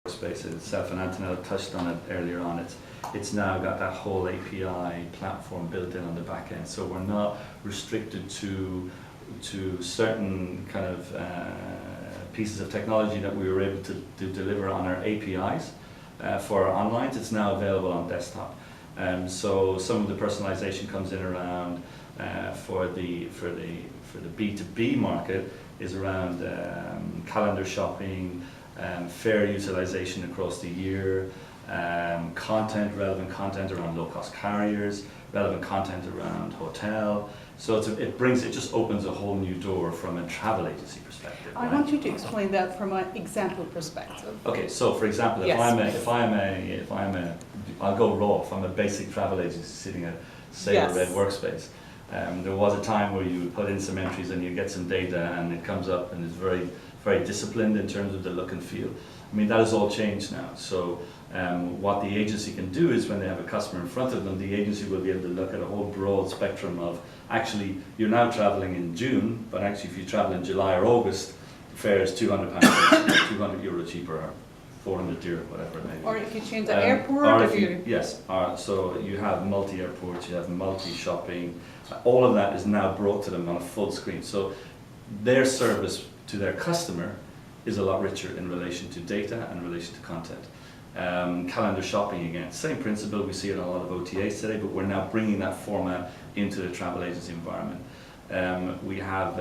space itself, and Antonella touched on it earlier on. It's now got that whole API platform built in on the back end, so we're not restricted to certain kind of pieces of technology that we were able to deliver on our APIs for our online. It's now available on desktop. So some of the personalization comes in around for the B2B market is around calendar shopping, fair utilization across the year, relevant content around low-cost carriers, relevant content around hotel. So it just opens a whole new door from a travel agency perspective. I want you to explain that from an example perspective. Okay, so for example, if I'll go raw. If I'm a basic travel agency sitting at Sabre Red Workspace, there was a time where you would put in some entries and you get some data and it comes up and it's very, very disciplined in terms of the look and feel. I mean, that has all changed now. So what the agency can do is when they have a customer in front of them, the agency will be able to look at a whole broad spectrum of, actually, you're now traveling in June, but actually if you travel in July or August, the fare is £200, €200 cheaper, or 400 dirham, whatever it may be. Or if you change the airport, so you have multi-airports, you have multi-shopping, all of that is now brought to them on a full screen. So their service to their customer is a lot richer in relation to data and in relation to content. Calendar shopping, again, same principle. We see it in a lot of OTAs today, but we're now bringing that format into the travel agency environment. We have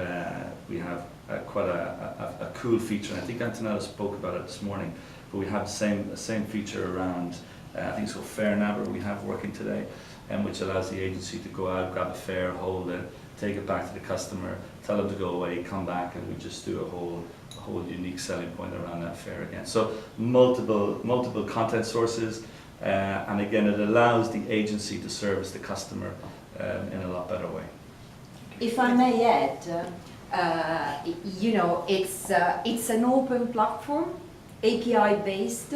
quite a cool feature, and I think Antonella spoke about it this morning, but we have the same feature around, I think it's called Fare Nabber we have working today, which allows the agency to go out, grab a fare, hold it, take it back to the customer, tell them to go away, come back, and we just do a whole unique selling point around that fare again. So multiple content sources, and again, it allows the agency to service the customer in a lot better way. If I may add, it's an open platform, API based.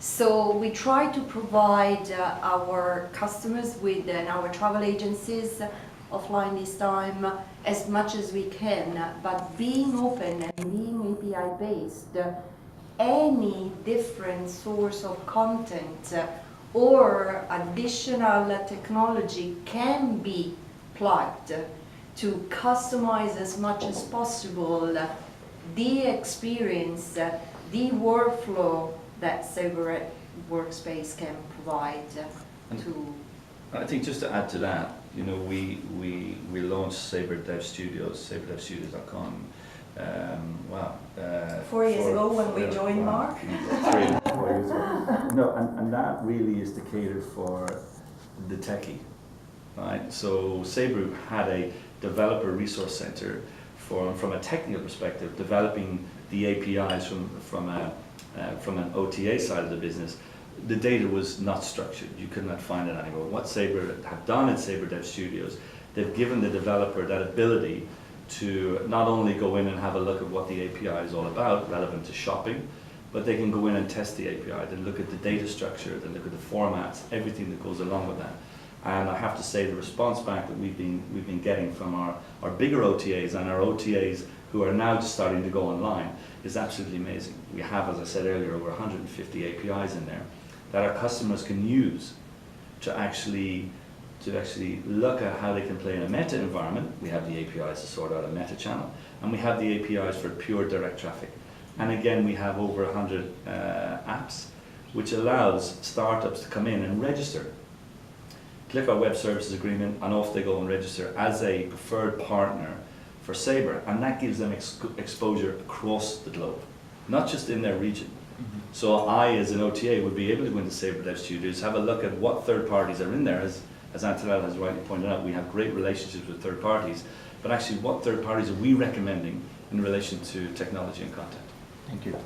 So we try to provide our customers and our travel agencies offline this time as much as we can, but being open and being API based, any different source of content or additional technology can be plugged to customize as much as possible the experience, the workflow that Sabre Workspace can provide to. I think just to add to that, we launched Sabre Dev Studios, sabredevstudios.com. 4 years ago when we joined Mark. 3 or 4 years ago. No, and that really is to cater for the techie, right? So Sabre had a developer resource center from a technical perspective, developing the APIs from an OTA side of the business. The data was not structured. You could not find it anywhere. What Sabre have done at Sabre Dev Studios, they've given the developer that ability to not only go in and have a look at what the API is all about, relevant to shopping, but they can go in and test the API. They look at the data structure, they look at the formats, everything that goes along with that. And I have to say the response back that we've been getting from our bigger OTAs and our OTAs who are now just starting to go online is absolutely amazing. We have, as I said earlier, over 150 APIs in there that our customers can use to actually look at how they can play in a meta environment. We have the APIs to sort out a meta channel, and we have the APIs for pure direct traffic. And again, we have over 100 apps, which allows startups to come in and register. Click our web services agreement, and off they go and register as a preferred partner for Sabre, and that gives them exposure across the globe, not just in their region. So I, as an OTA, would be able to go into Sabre Dev Studios, have a look at what third parties are in there. As Antonella has rightly pointed out, we have great relationships with third parties, but actually what third parties are we recommending in relation to technology and content? Thank you.